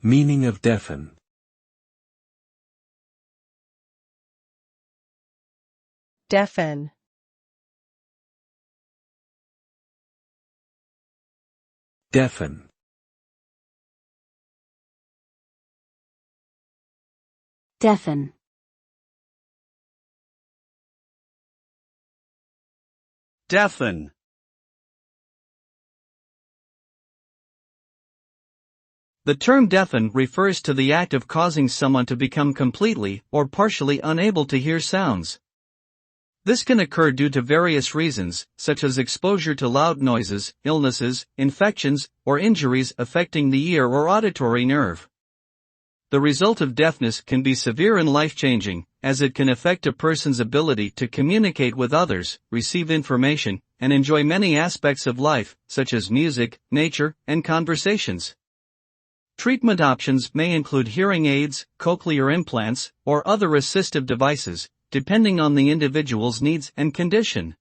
Meaning of deafen. Deafen. Deafen. Deafen. Deafen. The term deafen refers to the act of causing someone to become completely or partially unable to hear sounds. This can occur due to various reasons, such as exposure to loud noises, illnesses, infections, or injuries affecting the ear or auditory nerve. The result of deafness can be severe and life-changing, as it can affect a person's ability to communicate with others, receive information, and enjoy many aspects of life, such as music, nature, and conversations. Treatment options may include hearing aids, cochlear implants, or other assistive devices, depending on the individual's needs and condition.